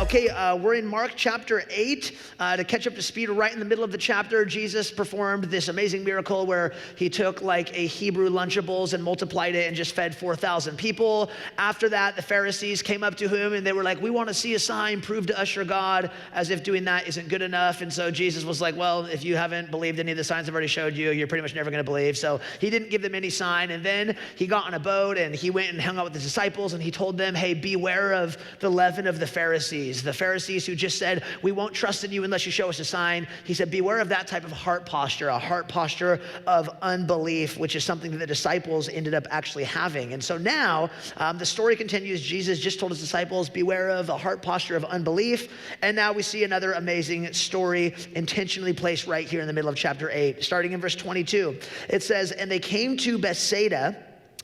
Okay, we're in Mark chapter 8. To catch up to speed, right in the middle of the chapter, Jesus performed this amazing miracle where he took like a Hebrew Lunchables and multiplied it and just fed 4,000 people. After that, the Pharisees came up to him and they were like, we want to see a sign, prove to us your God, as if doing that isn't good enough. And so Jesus was like, well, if you haven't believed any of the signs I've already showed you, you're pretty much never going to believe. So he didn't give them any sign. And then he got on a boat and he went and hung out with his disciples and he told them, hey, beware of the leaven of the Pharisees. The Pharisees who just said, we won't trust in you unless you show us a sign. He said, beware of that type of heart posture, a heart posture of unbelief, which is something that the disciples ended up actually having. And so now the story continues. Jesus just told his disciples, beware of a heart posture of unbelief. And now we see another amazing story intentionally placed right here in the middle of chapter 8. Starting in verse 22, it says, and they came to Bethsaida,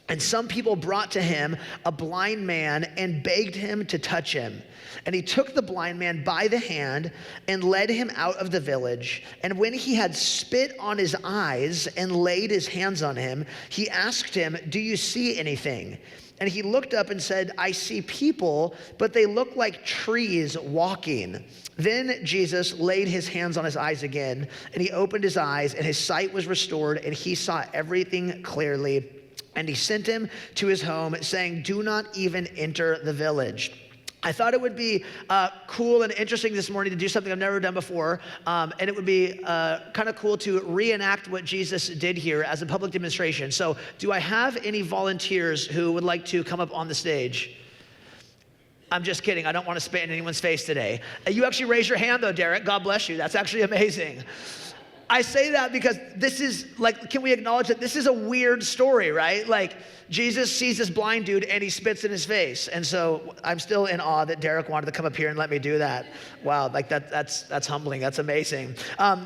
and some people brought to him a blind man and begged him to touch him. And he took the blind man by the hand and led him out of the village. And when he had spit on his eyes and laid his hands on him, he asked him, do you see anything? And he looked up and said, I see people, but they look like trees walking. Then Jesus laid his hands on his eyes again, and he opened his eyes, and his sight was restored, and he saw everything clearly. And he sent him to his home, saying, do not even enter the village. I thought it would be cool and interesting this morning to do something I've never done before, and it would be kind of cool to reenact what Jesus did here as a public demonstration. So do I have any volunteers who would like to come up on the stage? I'm just kidding. I don't want to spit in anyone's face today. You actually raised your hand though, Derek. God bless you. That's actually amazing. I say that because this is like, can we acknowledge that this is a weird story, right? Like Jesus sees this blind dude and he spits in his face. And so I'm still in awe that Derek wanted to come up here and let me do that. Wow, like that's humbling, that's amazing.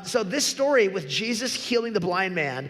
So this story with Jesus healing the blind man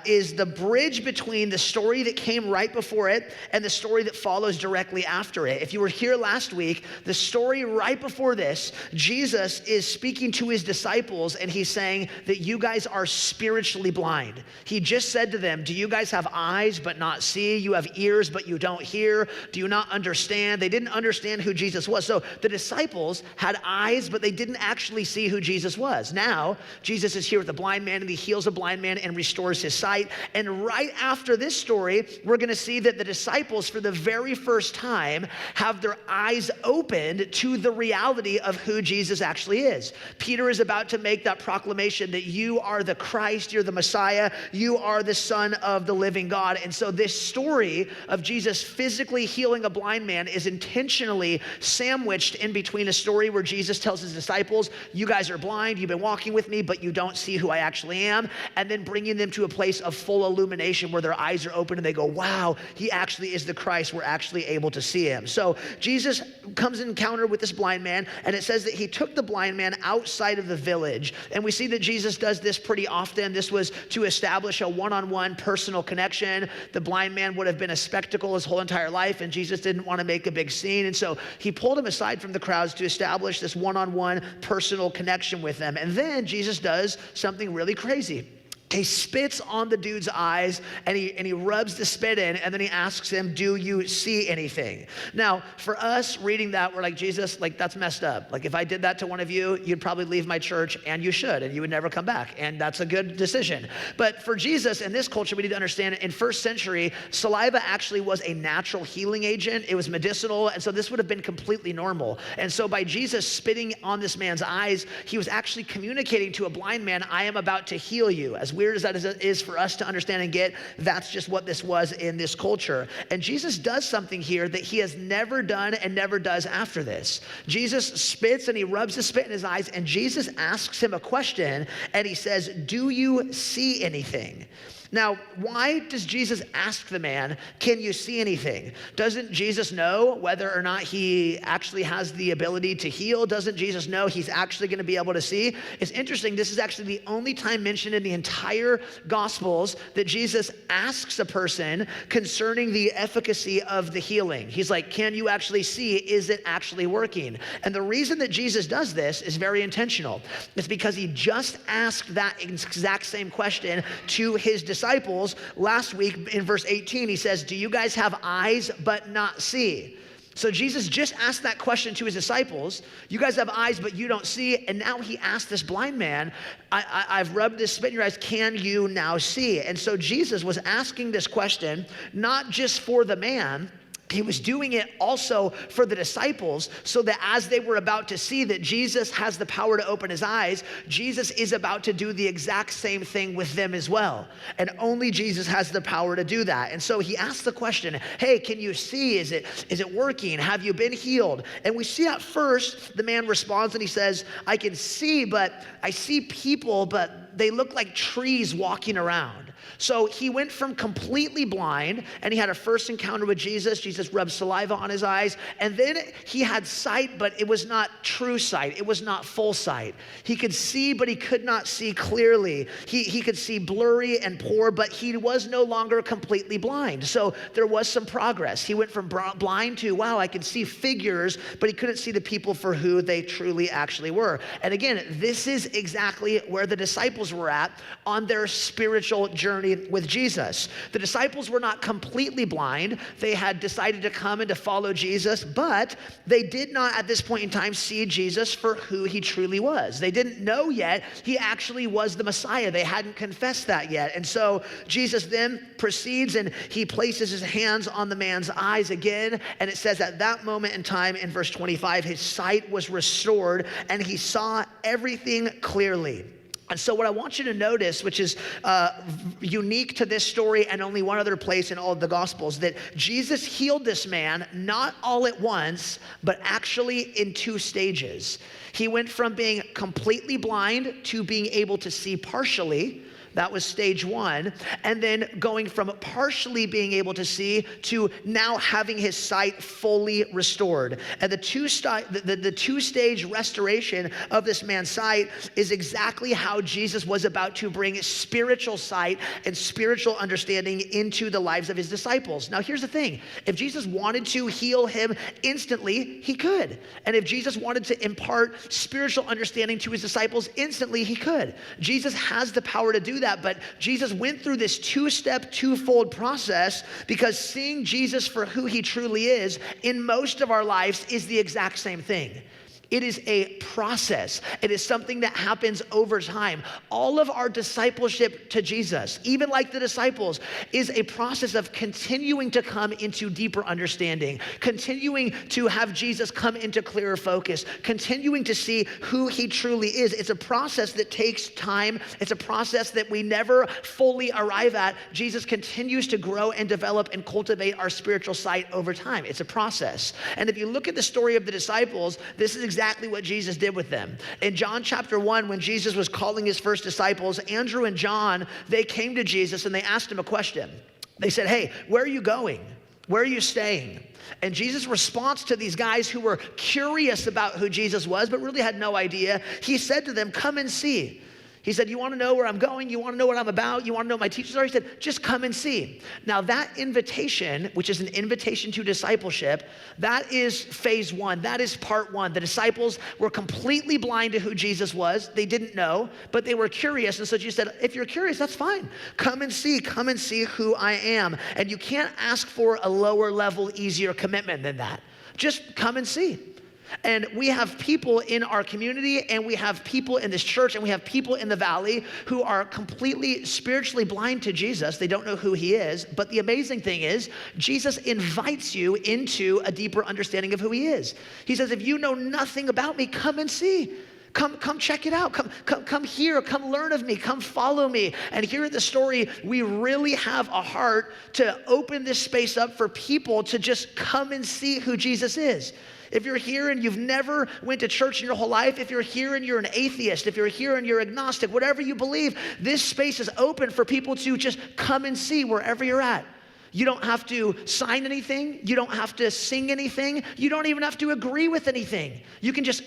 is the bridge between the story that came right before it and the story that follows directly after it. If you were here last week, the story right before this, Jesus is speaking to his disciples and he's saying that you guys are spiritually blind. He just said to them, do you guys have eyes but not see? You have ears but you don't hear. Do you not understand? They didn't understand who Jesus was. So the disciples had eyes, but they didn't actually see who Jesus was. Now, Jesus is here with a blind man and he heals a blind man and restores his sight. And right after this story, we're going to see that the disciples, for the very first time, have their eyes opened to the reality of who Jesus actually is. Peter is about to make that proclamation that you are the Christ, you're the Messiah, you are the Son of the living God. And so this story of Jesus physically healing a blind man is intentionally sandwiched in between a story where Jesus tells his disciples, you guys are blind, you've been walking with me, but you don't see who I actually am, and then bringing them to a place of full illumination where their eyes are open and they go, wow, he actually is the Christ, we're actually able to see him. So Jesus comes in encounter with this blind man, and it says that he took the blind man outside of the village, and we see that Jesus does this pretty often. This was to establish a one-on-one personal connection. The blind man would have been a spectacle his whole entire life, and Jesus didn't want to make a big scene, and so he pulled him aside from the crowds to establish this one-on-one personal connection with them. And then Jesus does something really crazy. He spits on the dude's eyes and he rubs the spit in, and then he asks him, do you see anything? Now, for us reading that, we're like, Jesus, like that's messed up. Like if I did that to one of you, you'd probably leave my church, and you should, and you would never come back. And that's a good decision. But for Jesus in this culture, we need to understand in first century, saliva actually was a natural healing agent. It was medicinal. And so this would have been completely normal. And so by Jesus spitting on this man's eyes, he was actually communicating to a blind man, I am about to heal you. As weird as that is for us to understand and get, that's just what this was in this culture. And Jesus does something here that he has never done and never does after this. Jesus spits and he rubs the spit in his eyes, and Jesus asks him a question, and he says, do you see anything? Now, why does Jesus ask the man, can you see anything? Doesn't Jesus know whether or not he actually has the ability to heal? Doesn't Jesus know he's actually going to be able to see? It's interesting, this is actually the only time mentioned in the entire Gospels that Jesus asks a person concerning the efficacy of the healing. He's like, can you actually see? Is it actually working? And the reason that Jesus does this is very intentional. It's because he just asked that exact same question to his disciples last week. In verse 18, he says, do you guys have eyes but not see? So Jesus just asked that question to his disciples. You guys have eyes, but you don't see. And now he asked this blind man, I've rubbed this spit in your eyes. Can you now see? And so Jesus was asking this question, not just for the man, he was doing it also for the disciples, so that as they were about to see that Jesus has the power to open his eyes, Jesus is about to do the exact same thing with them as well. And only Jesus has the power to do that. And so he asked the question, hey, can you see? Is it working? Have you been healed? And we see at first the man responds and he says, I can see, but I see people, but they look like trees walking around. So he went from completely blind, and he had a first encounter with Jesus. Jesus rubbed saliva on his eyes, and then he had sight, but it was not true sight. It was not full sight. He could see, but he could not see clearly. He could see blurry and poor, but he was no longer completely blind. So there was some progress. He went from blind to, wow, I can see figures, but he couldn't see the people for who they truly actually were. And again, this is exactly where the disciples were at on their spiritual journey with Jesus. The disciples were not completely blind. They had decided to come and to follow Jesus, but they did not at this point in time see Jesus for who he truly was. They didn't know yet he actually was the Messiah. They hadn't confessed that yet. And so Jesus then proceeds and he places his hands on the man's eyes again. And it says at that moment in time in verse 25, his sight was restored and he saw everything clearly. And so what I want you to notice, which is unique to this story and only one other place in all of the Gospels, that Jesus healed this man not all at once, but actually in two stages. He went from being completely blind to being able to see partially. That was stage one. And then going from partially being able to see to now having his sight fully restored. And the two-stage restoration of this man's sight is exactly how Jesus was about to bring spiritual sight and spiritual understanding into the lives of his disciples. Now, here's the thing. If Jesus wanted to heal him instantly, he could. And if Jesus wanted to impart spiritual understanding to his disciples instantly, he could. Jesus has the power to do that. But Jesus went through this two-step, twofold process because seeing Jesus for who he truly is in most of our lives is the exact same thing. It is a process. It is something that happens over time. All of our discipleship to Jesus, even like the disciples, is a process of continuing to come into deeper understanding, continuing to have Jesus come into clearer focus, continuing to see who he truly is. It's a process that takes time. It's a process that we never fully arrive at. Jesus continues to grow and develop and cultivate our spiritual sight over time. It's a process. And if you look at the story of the disciples, this is exactly what Jesus did with them. In John chapter 1, when Jesus was calling his first disciples, Andrew and John, they came to Jesus and they asked him a question. They said, hey, where are you going? Where are you staying? And Jesus' response to these guys who were curious about who Jesus was, but really had no idea, he said to them, come and see. He said, you want to know where I'm going? You want to know what I'm about? You want to know what my teachers are? He said, just come and see. Now that invitation, which is an invitation to discipleship, that is phase one. That is part one. The disciples were completely blind to who Jesus was. They didn't know, but they were curious. And so Jesus said, if you're curious, that's fine. Come and see who I am. And you can't ask for a lower level, easier commitment than that. Just come and see. And we have people in our community and we have people in this church and we have people in the valley who are completely spiritually blind to Jesus. They don't know who he is. But the amazing thing is Jesus invites you into a deeper understanding of who he is. He says, if you know nothing about me, come and see. Come check it out. Come here. Come learn of me. Come follow me. And here in the story, we really have a heart to open this space up for people to just come and see who Jesus is. If you're here and you've never went to church in your whole life, if you're here and you're an atheist, if you're here and you're agnostic, whatever you believe, this space is open for people to just come and see wherever you're at. You don't have to sign anything. You don't have to sing anything. You don't even have to agree with anything. You can just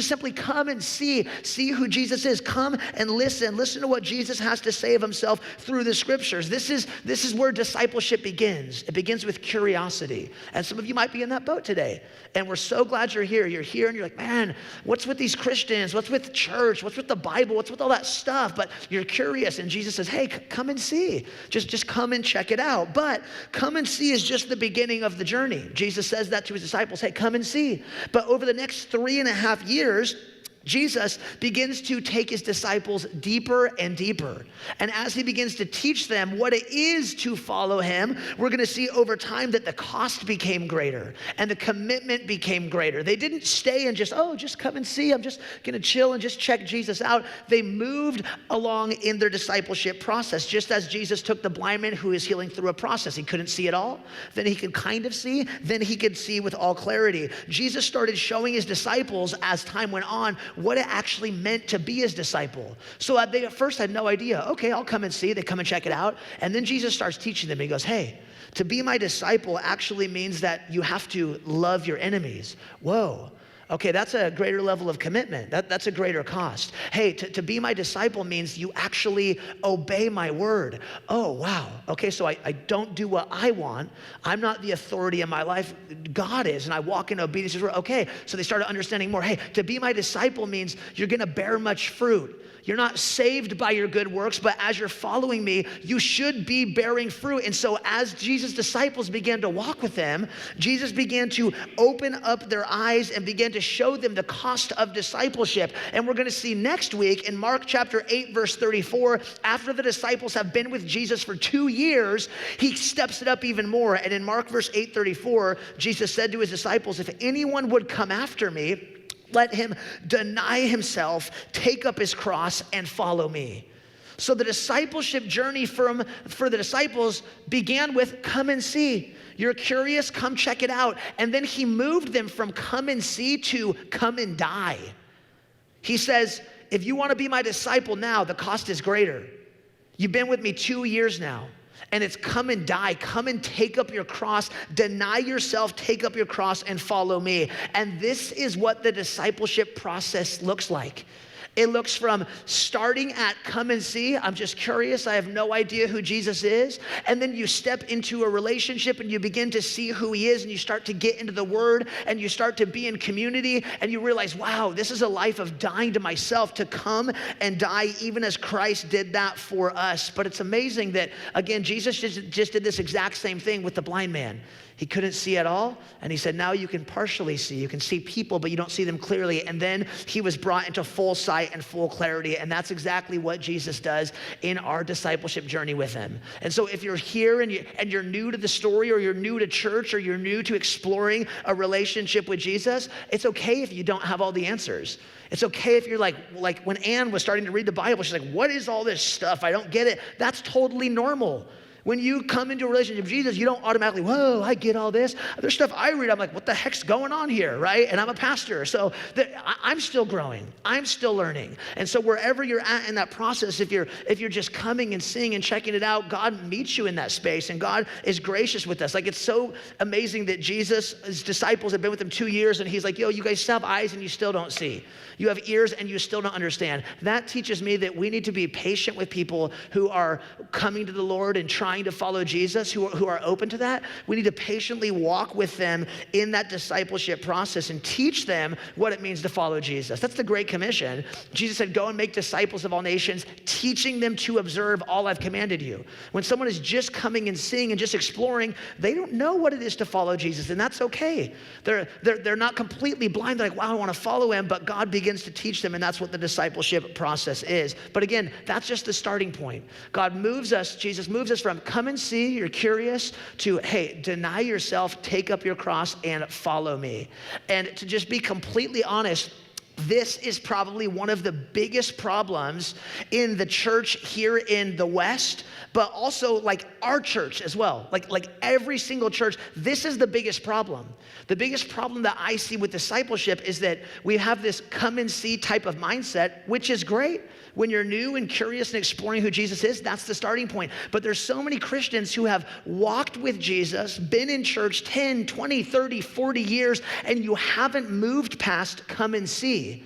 simply come and see who Jesus is. Come and listen to what Jesus has to say of himself through the scriptures. This is where discipleship begins. It begins with curiosity. And some of you might be in that boat today. And we're so glad you're here. You're here and you're like, man, what's with these Christians? What's with church? What's with the Bible? What's with all that stuff? But you're curious. And Jesus says, hey, come and see. Just come and check it out. But but come and see is just the beginning of the journey. Jesus says that to his disciples, hey, come and see. But over the next 3.5 years, Jesus begins to take his disciples deeper and deeper. And as he begins to teach them what it is to follow him, we're going to see over time that the cost became greater and the commitment became greater. They didn't stay and just come and see. I'm just going to chill and just check Jesus out. They moved along in their discipleship process, just as Jesus took the blind man who is healing through a process. He couldn't see at all. Then he could kind of see. Then he could see with all clarity. Jesus started showing his disciples as time went on what it actually meant to be his disciple. So they at first had no idea. Okay, I'll come and see. They come and check it out. And then Jesus starts teaching them. He goes, hey, to be my disciple actually means that you have to love your enemies. Whoa. Okay, that's a greater level of commitment. That's a greater cost. Hey, to be my disciple means you actually obey my word. Oh, wow. Okay, so I don't do what I want. I'm not the authority in my life. God is, and I walk in obedience to his word. Okay, so they started understanding more. Hey, to be my disciple means you're going to bear much fruit. You're not saved by your good works, but as you're following me, you should be bearing fruit. And so as Jesus' disciples began to walk with him, Jesus began to open up their eyes and began to show them the cost of discipleship. And we're going to see next week in Mark chapter 8, verse 34, after the disciples have been with Jesus for 2 years, he steps it up even more. And in Mark verse 8:34, Jesus said to his disciples, if anyone would come after me, let him deny himself, take up his cross, and follow me. So the discipleship journey for the disciples began with come and see. You're curious? Come check it out. And then he moved them from come and see to come and die. He says, if you want to be my disciple now, the cost is greater. You've been with me 2 years now. And it's come and die. Come and take up your cross. Deny yourself, take up your cross, and follow me. And this is what the discipleship process looks like. It looks from starting at come and see. I'm just curious. I have no idea who Jesus is. And then you step into a relationship and you begin to see who he is, and you start to get into the word and you start to be in community and you realize, wow, this is a life of dying to myself to come and die even as Christ did that for us. But it's amazing that, again, Jesus just did this exact same thing with the blind man. He couldn't see at all, and he said, now you can partially see. You can see people, but you don't see them clearly. And then he was brought into full sight and full clarity, and that's exactly what Jesus does in our discipleship journey with him. And so if you're here and you're new to the story, or you're new to church, or you're new to exploring a relationship with Jesus, it's okay if you don't have all the answers. It's okay if you're like when Anne was starting to read the Bible, she's like, what is all this stuff? I don't get it. That's totally normal. When you come into a relationship with Jesus, you don't automatically, whoa, I get all this. There's stuff I read, I'm like, what the heck's going on here, right? And I'm a pastor, so I'm still growing. I'm still learning. And so wherever you're at in that process, if you're just coming and seeing and checking it out, God meets you in that space, and God is gracious with us. Like, it's so amazing that his disciples have been with him 2 years, and he's like, yo, you guys still have eyes and you still don't see. You have ears and you still don't understand. That teaches me that we need to be patient with people who are coming to the Lord and trying to follow Jesus, who are open to that. We need to patiently walk with them in that discipleship process and teach them what it means to follow Jesus. That's the Great Commission. Jesus said, go and make disciples of all nations, teaching them to observe all I've commanded you. When someone is just coming and seeing and just exploring, they don't know what it is to follow Jesus, and that's okay. They're not completely blind. They're like, wow, I want to follow him, but God begins to teach them, and that's what the discipleship process is. But again, that's just the starting point. Jesus moves us from come and see, you're curious, to, hey, deny yourself, take up your cross, and follow me. And to just be completely honest, this is probably one of the biggest problems in the church here in the West, but also like our church as well. Like every single church, this is the biggest problem. The biggest problem that I see with discipleship is that we have this come and see type of mindset, which is great. When you're new and curious and exploring who Jesus is, that's the starting point. But there's so many Christians who have walked with Jesus, been in church 10, 20, 30, 40 years, and you haven't moved past come and see.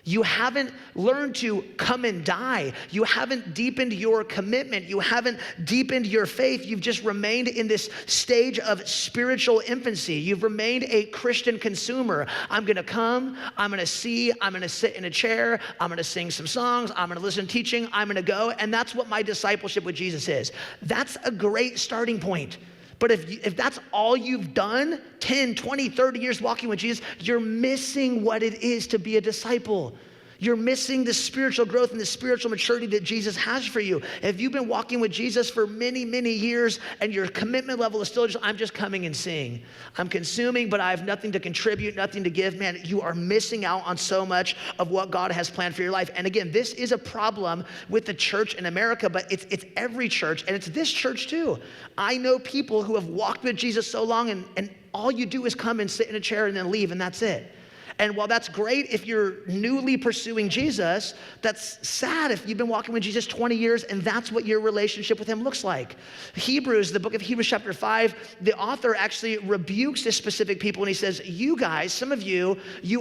You haven't learned to come and die. You haven't deepened your commitment. You haven't deepened your faith. You've just remained in this stage of spiritual infancy. You've remained a Christian consumer. I'm gonna come, I'm gonna see, I'm gonna sit in a chair, I'm gonna sing some songs, I'm gonna listen to teaching, I'm gonna go, and that's what my discipleship with Jesus is. That's a great starting point. But if that's all you've done, 10, 20, 30 years walking with Jesus, you're missing what it is to be a disciple. You're missing the spiritual growth and the spiritual maturity that Jesus has for you. If you've been walking with Jesus for many, many years and your commitment level is still just, I'm just coming and seeing. I'm consuming, but I have nothing to contribute, nothing to give. Man, you are missing out on so much of what God has planned for your life. And again, this is a problem with the church in America, but it's every church, and it's this church too. I know people who have walked with Jesus so long, and all you do is come and sit in a chair and then leave, and that's it. And while that's great if you're newly pursuing Jesus, that's sad if you've been walking with Jesus 20 years and that's what your relationship with him looks like. Hebrews, the book of Hebrews chapter 5, the author actually rebukes this specific people and he says, you guys, some of you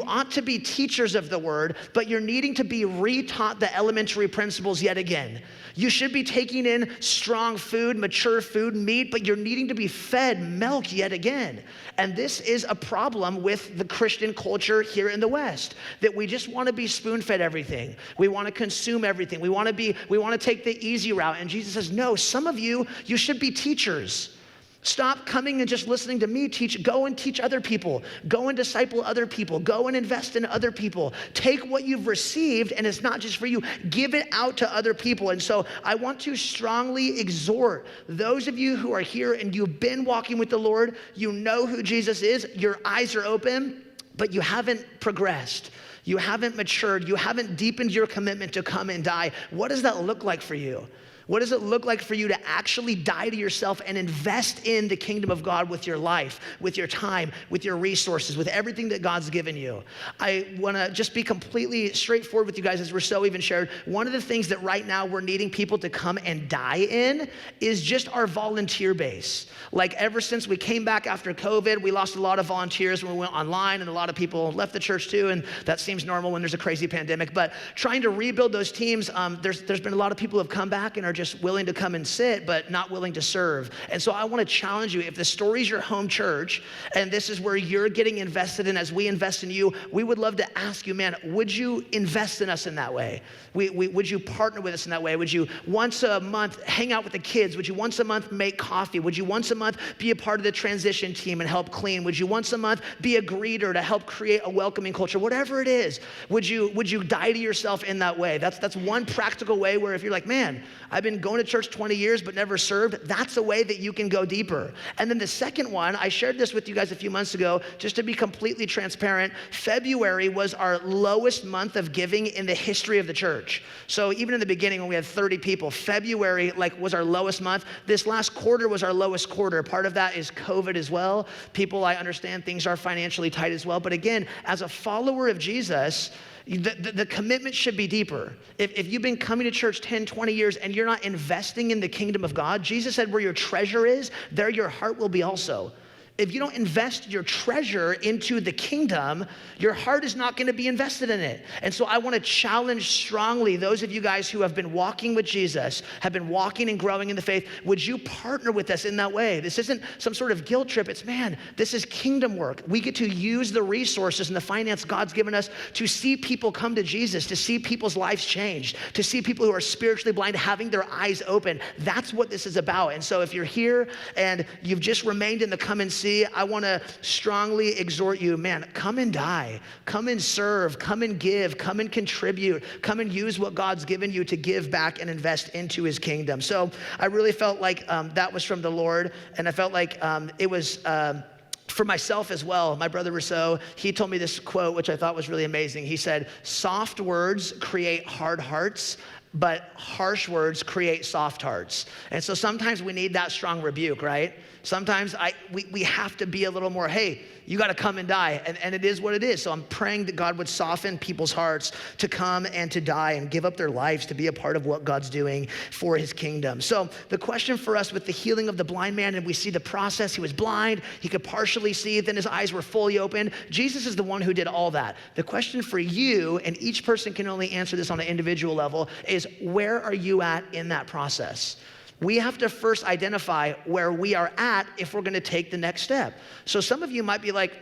ought to be teachers of the word, but you're needing to be retaught the elementary principles yet again. You should be taking in strong food, mature food, meat, but you're needing to be fed milk yet again. And this is a problem with the Christian culture here in the West, that we just want to be spoon-fed everything. We want to consume everything. We want to take the easy route. And Jesus says, no, some of you should be teachers. Stop coming and just listening to me teach. Go and teach other people. Go and disciple other people. Go and invest in other people. Take what you've received, and it's not just for you. Give it out to other people. And so I want to strongly exhort those of you who are here and you've been walking with the Lord, you know who Jesus is, your eyes are open, but you haven't progressed. You haven't matured. You haven't deepened your commitment to come and die. What does that look like for you? What does it look like for you to actually die to yourself and invest in the kingdom of God with your life, with your time, with your resources, with everything that God's given you? I want to just be completely straightforward with you guys, as Rousseau even shared. One of the things that right now we're needing people to come and die in is just our volunteer base. Like ever since we came back after COVID, we lost a lot of volunteers when we went online, and a lot of people left the church too, and that seems normal when there's a crazy pandemic. But trying to rebuild those teams, there's been a lot of people who have come back and are just willing to come and sit, but not willing to serve. And so I want to challenge you, if the story's your home church, and this is where you're getting invested in as we invest in you, we would love to ask you, man, would you invest in us in that way? Would you partner with us in that way? Would you once a month hang out with the kids? Would you once a month make coffee? Would you once a month be a part of the transition team and help clean? Would you once a month be a greeter to help create a welcoming culture? Whatever it is, would you die to yourself in that way? That's one practical way where if you're like, man, I've been going to church 20 years but never served, that's a way that you can go deeper. And then the second one, I shared this with you guys a few months ago, just to be completely transparent. February was our lowest month of giving in the history of the church. So even in the beginning when we had 30 people, February was our lowest month. This last quarter was our lowest quarter. Part of that is COVID as well. People, I understand things are financially tight as well. But again, as a follower of Jesus, the commitment should be deeper. If you've been coming to church 10, 20 years and you're not investing in the kingdom of God, Jesus said where your treasure is, there your heart will be also. If you don't invest your treasure into the kingdom, your heart is not going to be invested in it. And so I want to challenge strongly those of you guys who have been walking with Jesus, have been walking and growing in the faith, would you partner with us in that way? This isn't some sort of guilt trip. It's, man, this is kingdom work. We get to use the resources and the finance God's given us to see people come to Jesus, to see people's lives changed, to see people who are spiritually blind having their eyes open. That's what this is about. And so if you're here and you've just remained in the come and see, I want to strongly exhort you, man, come and die, come and serve, come and give, come and contribute, come and use what God's given you to give back and invest into his kingdom. So I really felt like that was from the Lord, and I felt like it was for myself as well. My brother Rousseau, he told me this quote, which I thought was really amazing. He said, soft words create hard hearts, but harsh words create soft hearts. And so sometimes we need that strong rebuke, right? Sometimes we have to be a little more, hey, you got to come and die. And it is what it is. So I'm praying that God would soften people's hearts to come and to die and give up their lives to be a part of what God's doing for his kingdom. So the question for us with the healing of the blind man, and we see the process, he was blind, he could partially see, then his eyes were fully open. Jesus is the one who did all that. The question for you, and each person can only answer this on an individual level, is where are you at in that process? We have to first identify where we are at if we're gonna take the next step. So some of you might be like,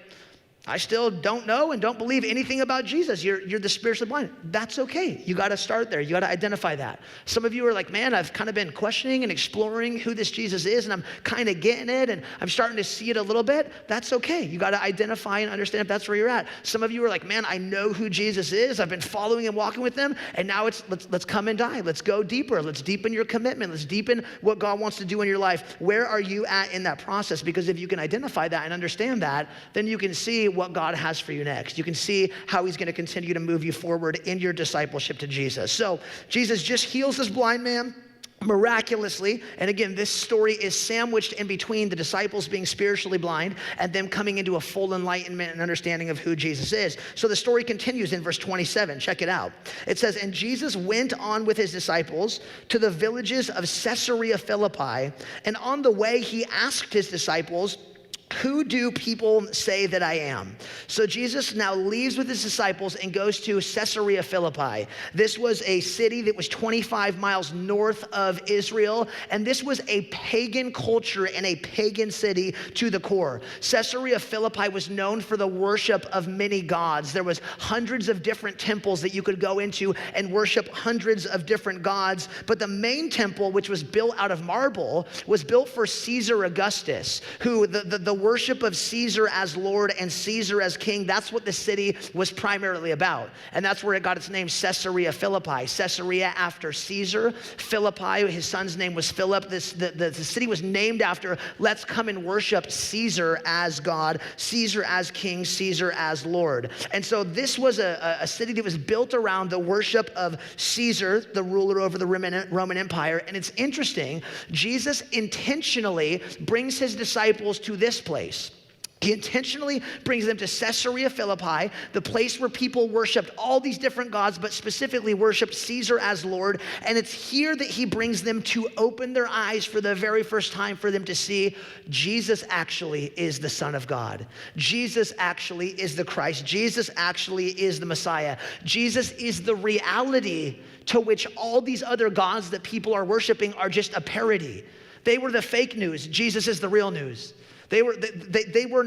I still don't know and don't believe anything about Jesus. You're the spiritually blind. That's okay. You got to start there. You got to identify that. Some of you are like, man, I've kind of been questioning and exploring who this Jesus is, and I'm kind of getting it, and I'm starting to see it a little bit. That's okay. You got to identify and understand if that's where you're at. Some of you are like, man, I know who Jesus is. I've been following and walking with him, and now let's come and die. Let's go deeper. Let's deepen your commitment. Let's deepen what God wants to do in your life. Where are you at in that process? Because if you can identify that and understand that, then you can see what God has for you next. You can see how he's going to continue to move you forward in your discipleship to Jesus. So Jesus just heals this blind man miraculously. And again, this story is sandwiched in between the disciples being spiritually blind and them coming into a full enlightenment and understanding of who Jesus is. So the story continues in verse 27. Check it out. It says, and Jesus went on with his disciples to the villages of Caesarea Philippi. And on the way, he asked his disciples, who do people say that I am? So Jesus now leaves with his disciples and goes to Caesarea Philippi. This was a city that was 25 miles north of Israel, and this was a pagan culture and a pagan city to the core. Caesarea Philippi was known for the worship of many gods. There was hundreds of different temples that you could go into and worship hundreds of different gods, but the main temple, which was built out of marble, was built for Caesar Augustus, who the worship of Caesar as Lord and Caesar as king, that's what the city was primarily about. And that's where it got its name, Caesarea Philippi. Caesarea after Caesar. Philippi, his son's name was Philip. The city was named after, let's come and worship Caesar as God, Caesar as king, Caesar as Lord. And so this was a city that was built around the worship of Caesar, the ruler over the Roman Empire. And it's interesting, Jesus intentionally brings his disciples to this place. He intentionally brings them to Caesarea Philippi, the place where people worshiped all these different gods, but specifically worshiped Caesar as Lord. And it's here that he brings them to open their eyes for the very first time for them to see Jesus actually is the Son of God. Jesus actually is the Christ. Jesus actually is the Messiah. Jesus is the reality to which all these other gods that people are worshiping are just a parody. They were the fake news. Jesus is the real news. They were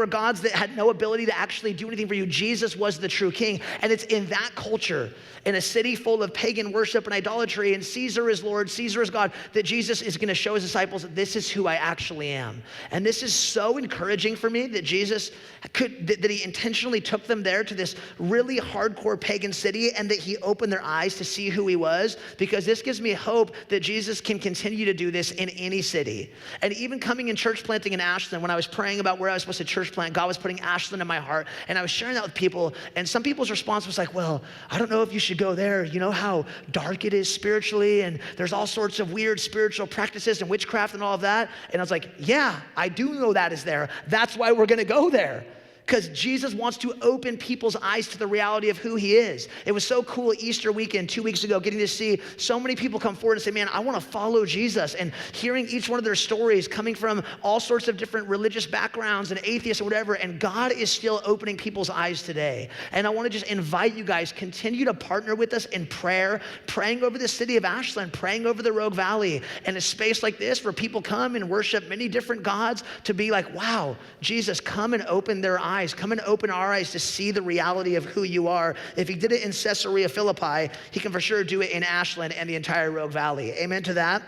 gods that had no ability to actually do anything for you. Jesus was the true king. And it's in that culture, in a city full of pagan worship and idolatry, and Caesar is Lord, Caesar is God, that Jesus is going to show his disciples that this is who I actually am. And this is so encouraging for me that Jesus that he intentionally took them there to this really hardcore pagan city, and that he opened their eyes to see who he was, because this gives me hope that Jesus can continue to do this in any city. And even coming in church planting in Ashland, when I was praying about where I was supposed to church plant, God was putting Ashland in my heart, and I was sharing that with people, and some people's response was like, well, I don't know if you should go there. You know how dark it is spiritually, and there's all sorts of weird spiritual practices and witchcraft and all of that. And I was like, yeah, I do know that is there. That's why we're gonna go there. Because Jesus wants to open people's eyes to the reality of who he is. It was so cool Easter weekend 2 weeks ago, getting to see so many people come forward and say, man, I want to follow Jesus. And hearing each one of their stories coming from all sorts of different religious backgrounds and atheists or whatever. And God is still opening people's eyes today. And I want to just invite you guys, continue to partner with us in prayer, praying over the city of Ashland, praying over the Rogue Valley, and a space like this where people come and worship many different gods, to be like, wow, Jesus, come and open their eyes. Come and open our eyes to see the reality of who you are. If he did it in Caesarea Philippi, he can for sure do it in Ashland and the entire Rogue Valley. Amen to that?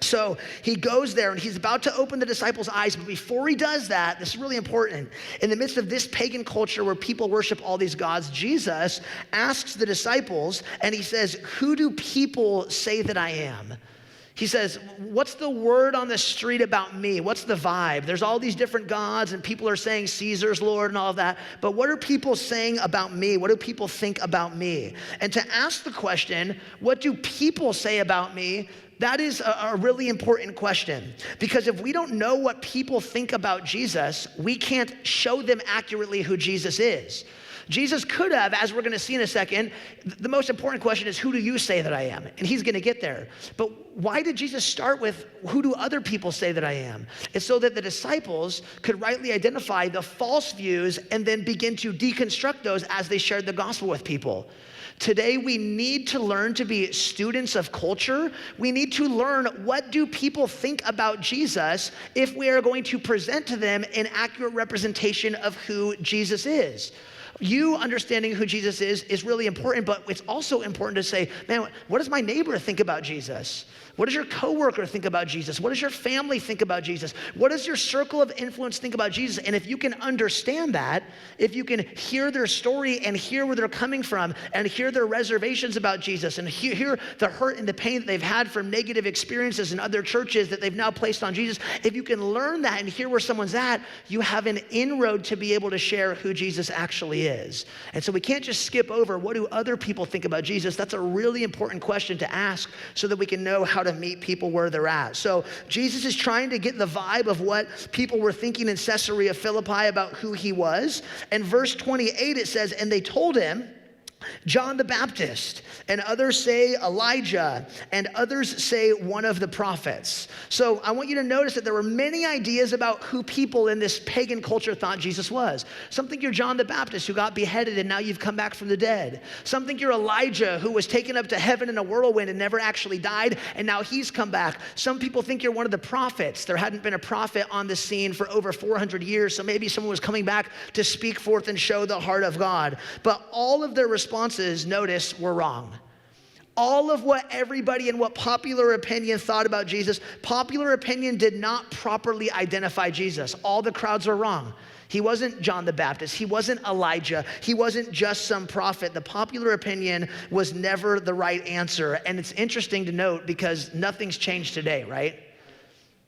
So he goes there and he's about to open the disciples' eyes, but before he does that, this is really important. In the midst of this pagan culture where people worship all these gods, Jesus asks the disciples and he says, who do people say that I am? He says, what's the word on the street about me? What's the vibe? There's all these different gods and people are saying Caesar's Lord and all of that, but what are people saying about me? What do people think about me? And to ask the question, what do people say about me? That is a really important question, because if we don't know what people think about Jesus, we can't show them accurately who Jesus is. Jesus could have, as we're gonna see in a second, the most important question is, who do you say that I am? And he's gonna get there. But why did Jesus start with, who do other people say that I am? It's so that the disciples could rightly identify the false views and then begin to deconstruct those as they shared the gospel with people. Today, we need to learn to be students of culture. We need to learn, what do people think about Jesus if we are going to present to them an accurate representation of who Jesus is. You understanding who Jesus is really important, but it's also important to say, man, what does my neighbor think about Jesus? What does your coworker think about Jesus? What does your family think about Jesus? What does your circle of influence think about Jesus? And if you can understand that, if you can hear their story and hear where they're coming from and hear their reservations about Jesus and hear the hurt and the pain that they've had from negative experiences in other churches that they've now placed on Jesus, if you can learn that and hear where someone's at, you have an inroad to be able to share who Jesus actually is. And so we can't just skip over, what do other people think about Jesus? That's a really important question to ask so that we can know how to meet people where they're at. So Jesus is trying to get the vibe of what people were thinking in Caesarea Philippi about who he was. And verse 28, it says, and they told him, John the Baptist, and others say Elijah, and others say one of the prophets. So I want you to notice that there were many ideas about who people in this pagan culture thought Jesus was. Some think you're John the Baptist who got beheaded and now you've come back from the dead. Some think you're Elijah who was taken up to heaven in a whirlwind and never actually died and now he's come back. Some people think you're one of the prophets. There hadn't been a prophet on the scene for over 400 years, so maybe someone was coming back to speak forth and show the heart of God. But all of their responses, notice, were wrong. All of what everybody and what popular opinion thought about Jesus, popular opinion did not properly identify Jesus. All the crowds are wrong. He wasn't John the Baptist. He wasn't Elijah. He wasn't just some prophet. The popular opinion was never the right answer. And it's interesting to note because nothing's changed today, right?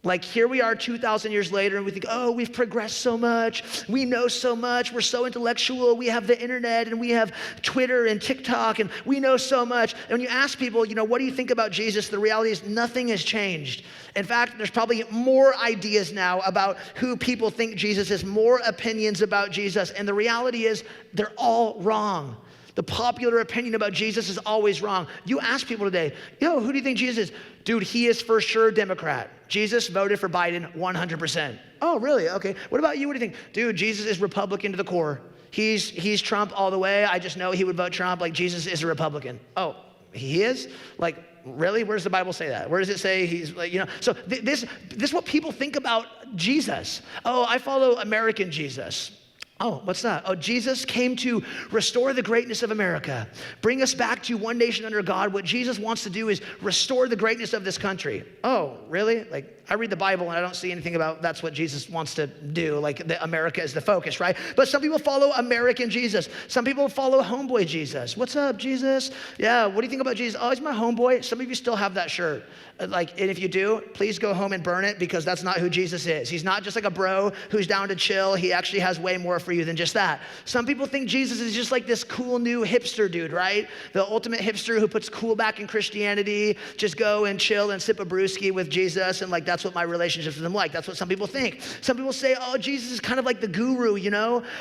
Like here we are 2,000 years later and we think, oh, we've progressed so much. We know so much. We're so intellectual. We have the internet and we have Twitter and TikTok and we know so much. And when you ask people, what do you think about Jesus? The reality is nothing has changed. In fact, there's probably more ideas now about who people think Jesus is, more opinions about Jesus. And the reality is they're all wrong. The popular opinion about Jesus is always wrong. You ask people today, who do you think Jesus is? Dude, he is for sure Democrat. Jesus voted for Biden 100%. Oh, really? Okay. What about you? What do you think? Dude, Jesus is Republican to the core. He's Trump all the way. I just know he would vote Trump. Like Jesus is a Republican. Oh, he is? Like, really? Where does the Bible say that? Where does it say he's like, So this is what people think about Jesus. Oh, I follow American Jesus. Oh, what's that? Oh, Jesus came to restore the greatness of America, bring us back to one nation under God. What Jesus wants to do is restore the greatness of this country. Oh, really? Like, I read the Bible and I don't see anything about that's what Jesus wants to do, like America is the focus, right? But some people follow American Jesus. Some people follow homeboy Jesus. What's up, Jesus? Yeah, what do you think about Jesus? Oh, he's my homeboy. Some of you still have that shirt. And if you do, please go home and burn it because that's not who Jesus is. He's not just like a bro who's down to chill. He actually has way more for you than just that. Some people think Jesus is just like this cool new hipster dude, right? The ultimate hipster who puts cool back in Christianity, just go and chill and sip a brewski with Jesus and that's what my relationships with him like. That's what some people think. Some people say, oh, Jesus is kind of like the guru,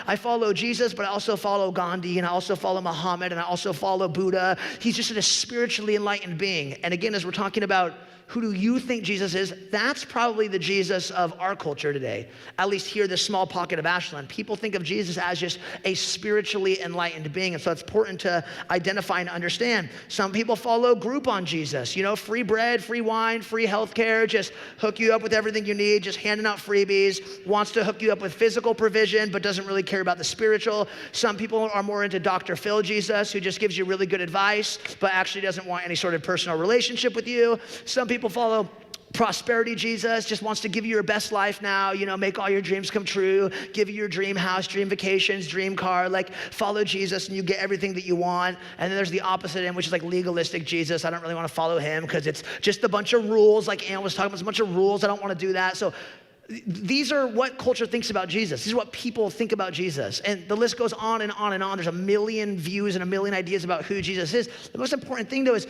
I follow Jesus, but I also follow Gandhi and I also follow Muhammad and I also follow Buddha. He's just a spiritually enlightened being. And again, as we're talking about who do you think Jesus is? That's probably the Jesus of our culture today, at least here, this small pocket of Ashland. People think of Jesus as just a spiritually enlightened being, and so it's important to identify and understand. Some people follow Groupon Jesus, free bread, free wine, free healthcare, just hook you up with everything you need, just handing out freebies, wants to hook you up with physical provision, but doesn't really care about the spiritual. Some people are more into Dr. Phil Jesus, who just gives you really good advice, but actually doesn't want any sort of personal relationship with you. Some people follow prosperity Jesus just wants to give you your best life now, make all your dreams come true, give you your dream house, dream vacations, dream car, like follow Jesus and you get everything that you want. And then there's the opposite end, which is like legalistic Jesus. I don't really want to follow him because it's just a bunch of rules. Like Ann was talking about, it's a bunch of rules. I don't want to do that. So these are what culture thinks about Jesus. These are what people think about Jesus. And the list goes on and on and on. There's a million views and a million ideas about who Jesus is. The most important thing though is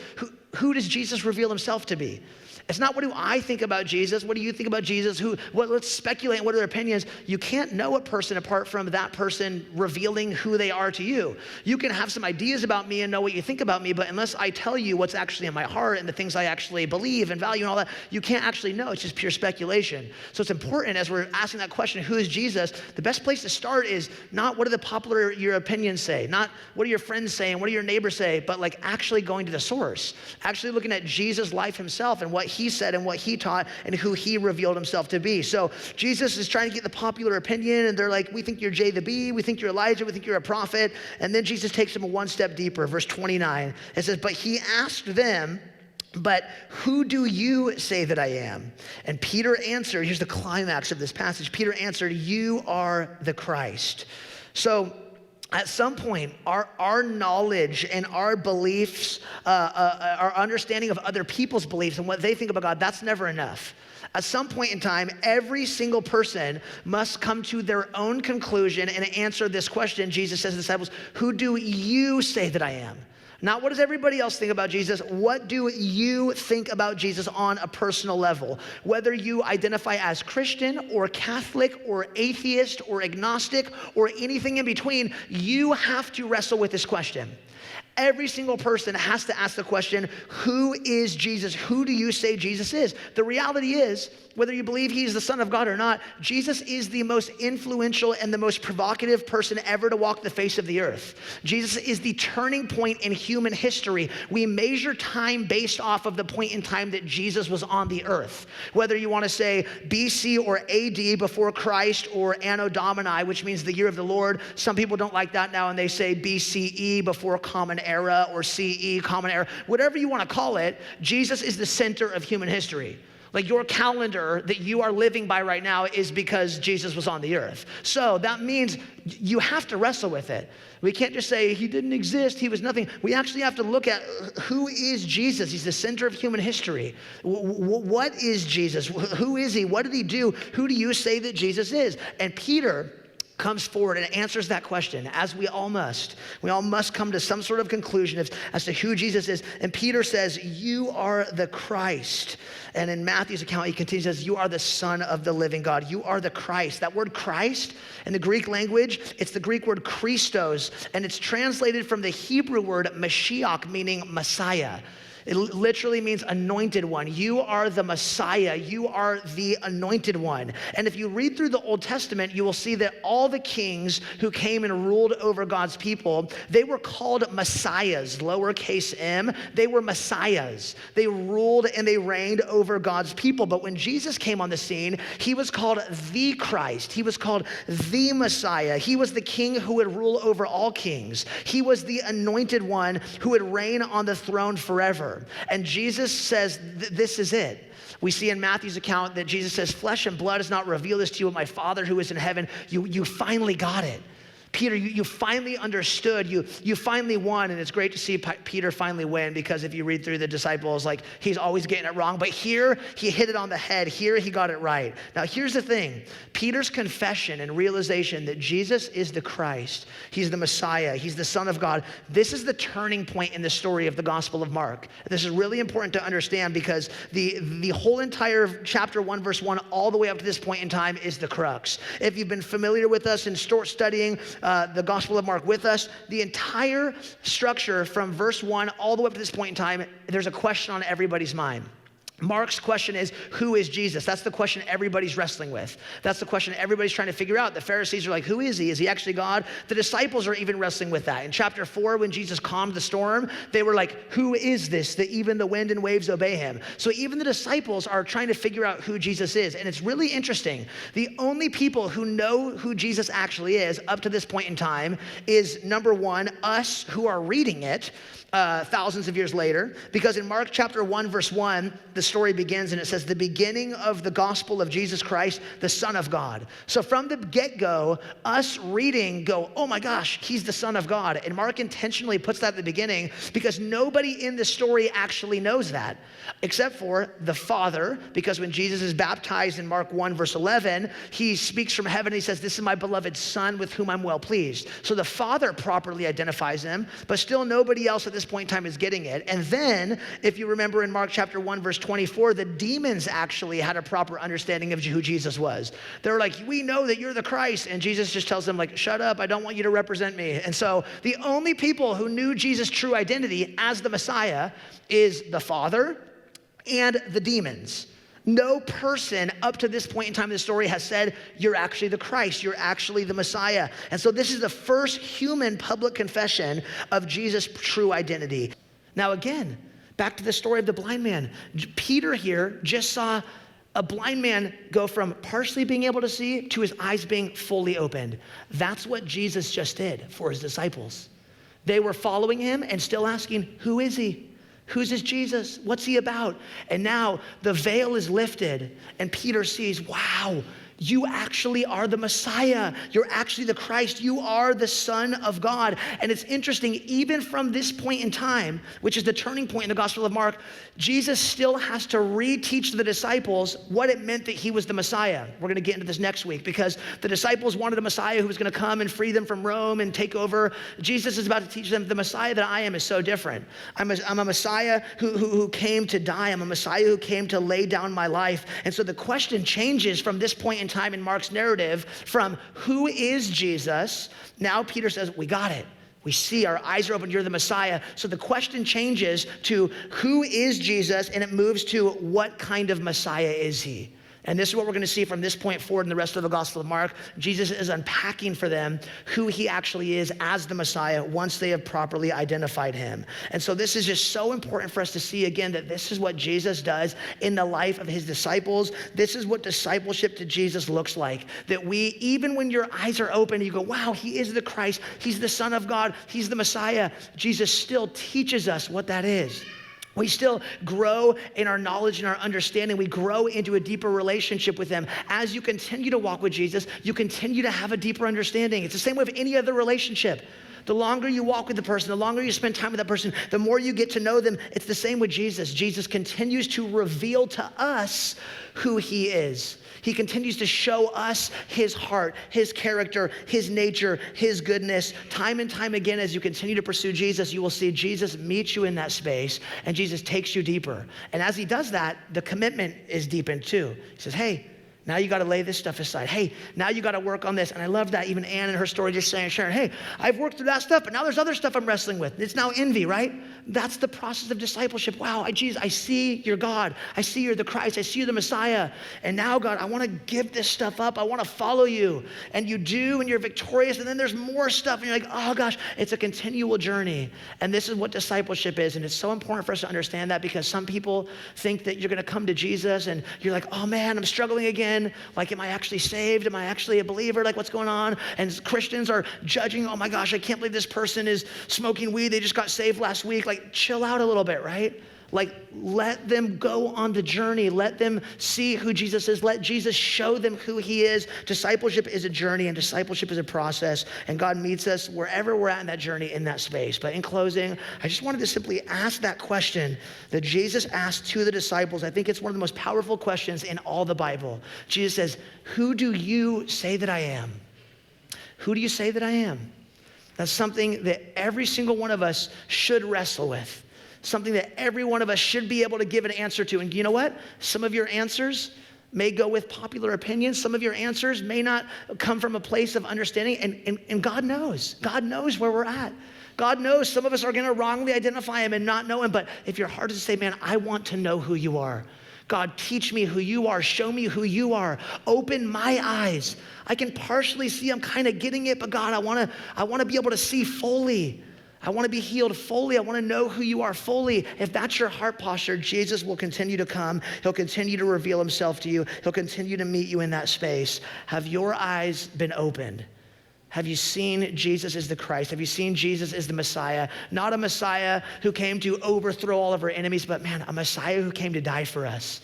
who does Jesus reveal himself to be? It's not what do I think about Jesus? What do you think about Jesus? Let's speculate on what are their opinions. You can't know a person apart from that person revealing who they are to you. You can have some ideas about me and know what you think about me, but unless I tell you what's actually in my heart and the things I actually believe and value and all that, you can't actually know. It's just pure speculation. So it's important as we're asking that question, who is Jesus? The best place to start is not what do the popular your opinions say, not what do your friends say and what do your neighbors say, but like actually going to the source, actually looking at Jesus' life himself and what he said and what he taught and who he revealed himself to be. So Jesus is trying to get the popular opinion and they're like, we think you're J the B, we think you're Elijah, we think you're a prophet. And then Jesus takes him one step deeper. Verse 29, it says, but he asked them, but who do you say that I am? And Peter answered, here's the climax of this passage. Peter answered, you are the Christ. So at some point, our knowledge and our beliefs, our understanding of other people's beliefs and what they think about God, that's never enough. At some point in time, every single person must come to their own conclusion and answer this question. Jesus says to the disciples, who do you say that I am? Not what does everybody else think about Jesus? What do you think about Jesus on a personal level? Whether you identify as Christian or Catholic or atheist or agnostic or anything in between, you have to wrestle with this question. Every single person has to ask the question, who is Jesus? Who do you say Jesus is? The reality is, whether you believe he's the Son of God or not, Jesus is the most influential and the most provocative person ever to walk the face of the earth. Jesus is the turning point in human history. We measure time based off of the point in time that Jesus was on the earth. Whether you want to say BC or AD, before Christ, or Anno Domini, which means the year of the Lord. Some people don't like that now and they say BCE, before Common Era, or CE, Common Era. Whatever you want to call it, Jesus is the center of human history. Like your calendar that you are living by right now is because Jesus was on the earth. So that means you have to wrestle with it. We can't just say he didn't exist, he was nothing. We actually have to look at who is Jesus. He's the center of human history. What is Jesus? Who is he? What did he do? Who do you say that Jesus is? And Peter comes forward and answers that question, as we all must. We all must come to some sort of conclusion as to who Jesus is. And Peter says, you are the Christ. And in Matthew's account, he continues, says, you are the Son of the living God. You are the Christ. That word Christ in the Greek language, it's the Greek word Christos, and it's translated from the Hebrew word Mashiach, meaning Messiah. It literally means anointed one. You are the Messiah. You are the anointed one. And if you read through the Old Testament, you will see that all the kings who came and ruled over God's people, they were called messiahs, lowercase m. They were messiahs. They ruled and they reigned over God's people. But when Jesus came on the scene, he was called the Christ. He was called the Messiah. He was the king who would rule over all kings. He was the anointed one who would reign on the throne forever. And Jesus says, this is it. We see in Matthew's account that Jesus says, flesh and blood has not revealed this to you, but my Father who is in heaven. You finally got it. Peter, you finally understood, you finally won, and it's great to see Peter finally win, because if you read through the disciples, like, he's always getting it wrong, but here he hit it on the head. Here he got it right. Now here's the thing, Peter's confession and realization that Jesus is the Christ, he's the Messiah, he's the Son of God, this is the turning point in the story of the Gospel of Mark. This is really important to understand, because the whole entire chapter 1 verse 1 all the way up to this point in time is the crux. If you've been familiar with us and studying the Gospel of Mark with us, the entire structure from verse 1 all the way up to this point in time, there's a question on everybody's mind. Mark's question is, who is Jesus? That's the question everybody's wrestling with. That's the question everybody's trying to figure out. The Pharisees are like, who is he? Is he actually God? The disciples are even wrestling with that. In chapter 4, when Jesus calmed the storm, they were like, who is this that even the wind and waves obey him? So even the disciples are trying to figure out who Jesus is. And it's really interesting. The only people who know who Jesus actually is up to this point in time is, number one, us who are reading it, thousands of years later, because in Mark chapter 1 verse 1, the story begins, and it says, the beginning of the gospel of Jesus Christ, the Son of God. So from the get-go, us reading go, oh my gosh, he's the Son of God. And Mark intentionally puts that at the beginning because nobody in the story actually knows that, except for the Father, because when Jesus is baptized in Mark 1, verse 11, he speaks from heaven, he says, this is my beloved Son with whom I'm well pleased. So the Father properly identifies him, but still nobody else at this point in time is getting it. And then, if you remember in Mark chapter 1, verse 24, the demons actually had a proper understanding of who Jesus was. They were like, we know that you're the Christ. And Jesus just tells them, like, shut up, I don't want you to represent me. And so the only people who knew Jesus' true identity as the Messiah is the Father and the demons. No person up to this point in time in the story has said, you're actually the Christ, you're actually the Messiah. And so this is the first human public confession of Jesus' true identity. Now again, back to the story of the blind man. Peter here just saw a blind man go from partially being able to see to his eyes being fully opened. That's what Jesus just did for his disciples. They were following him and still asking, who is he? Who's this Jesus? What's he about? And now the veil is lifted and Peter sees, wow, you actually are the Messiah. You're actually the Christ. You are the Son of God. And it's interesting, even from this point in time, which is the turning point in the Gospel of Mark, Jesus still has to reteach the disciples what it meant that he was the Messiah. We're gonna get into this next week because the disciples wanted a Messiah who was gonna come and free them from Rome and take over. Jesus is about to teach them the Messiah that I am is so different. I'm a Messiah who came to die. I'm a Messiah who came to lay down my life. And so the question changes from this point in time in Mark's narrative from who is Jesus? Now Peter says, we got it. We see, our eyes are open, you're the Messiah. So the question changes to who is Jesus, and it moves to what kind of Messiah is he? And this is what we're gonna see from this point forward in the rest of the Gospel of Mark. Jesus is unpacking for them who he actually is as the Messiah once they have properly identified him. And so this is just so important for us to see again that this is what Jesus does in the life of his disciples. This is what discipleship to Jesus looks like. That we, even when your eyes are open, you go, wow, he is the Christ, he's the Son of God, he's the Messiah. Jesus still teaches us what that is. We still grow in our knowledge and our understanding. We grow into a deeper relationship with him. As you continue to walk with Jesus, you continue to have a deeper understanding. It's the same with any other relationship. The longer you walk with the person, the longer you spend time with that person, the more you get to know them. It's the same with Jesus. Jesus continues to reveal to us who he is. He continues to show us his heart, his character, his nature, his goodness. Time and time again, as you continue to pursue Jesus, you will see Jesus meet you in that space, and Jesus takes you deeper. And as he does that, the commitment is deepened too. He says, hey, now you got to lay this stuff aside. Hey, now you got to work on this. And I love that. Even Ann in her story just saying, Sharon, hey, I've worked through that stuff, but now there's other stuff I'm wrestling with. It's now envy, right? That's the process of discipleship. Wow, Jesus, I see you're God. I see you're the Christ. I see you're the Messiah. And now, God, I want to give this stuff up. I want to follow you. And you do, and you're victorious. And then there's more stuff. And you're like, oh gosh, it's a continual journey. And this is what discipleship is. And it's so important for us to understand that because some people think that you're going to come to Jesus and you're like, oh man, I'm struggling again. Like, am I actually saved? Am I actually a believer? Like, what's going on? And Christians are judging, oh my gosh, I can't believe this person is smoking weed. They just got saved last week. Like, chill out a little bit, right? Like, let them go on the journey. Let them see who Jesus is. Let Jesus show them who he is. Discipleship is a journey and discipleship is a process. And God meets us wherever we're at in that journey, in that space. But in closing, I just wanted to simply ask that question that Jesus asked to the disciples. I think it's one of the most powerful questions in all the Bible. Jesus says, who do you say that I am? Who do you say that I am? That's something that every single one of us should wrestle with. Something that every one of us should be able to give an answer to. And you know what? Some of your answers may go with popular opinions. Some of your answers may not come from a place of understanding. And God knows. God knows where we're at. God knows some of us are going to wrongly identify him and not know him. But if your heart is to say, man, I want to know who you are. God, teach me who you are. Show me who you are. Open my eyes. I can partially see. I'm kind of getting it. But God, I want to be able to see fully. I want to be healed fully. I want to know who you are fully. If that's your heart posture, Jesus will continue to come. He'll continue to reveal himself to you. He'll continue to meet you in that space. Have your eyes been opened? Have you seen Jesus as the Christ? Have you seen Jesus as the Messiah? Not a Messiah who came to overthrow all of our enemies, but man, a Messiah who came to die for us.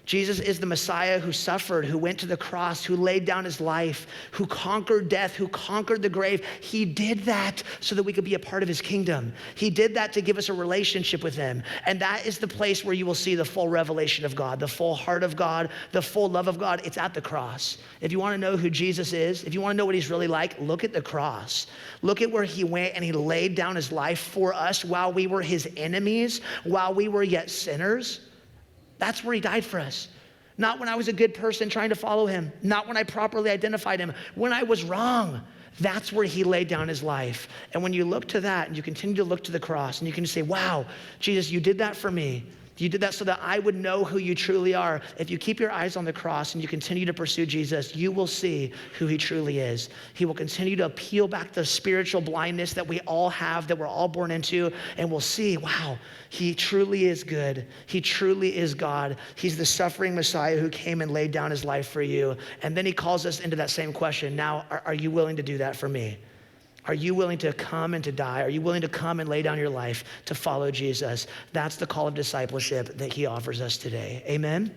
Jesus is the Messiah who suffered, who went to the cross, who laid down his life, who conquered death, who conquered the grave. He did that so that we could be a part of his kingdom. He did that to give us a relationship with him. And that is the place where you will see the full revelation of God, the full heart of God, the full love of God. It's at the cross. If you want to know who Jesus is, if you want to know what he's really like, look at the cross. Look at where he went and he laid down his life for us while we were his enemies, while we were yet sinners. That's where he died for us. Not when I was a good person trying to follow him. Not when I properly identified him. When I was wrong. That's where he laid down his life. And when you look to that and you continue to look to the cross and you can say, wow, Jesus, you did that for me. You did that so that I would know who you truly are. If you keep your eyes on the cross and you continue to pursue Jesus, you will see who he truly is. He will continue to peel back the spiritual blindness that we all have, that we're all born into, and we'll see, wow, he truly is good. He truly is God. He's the suffering Messiah who came and laid down his life for you. And then he calls us into that same question. Now, are you willing to do that for me? Are you willing to come and to die? Are you willing to come and lay down your life to follow Jesus? That's the call of discipleship that he offers us today. Amen.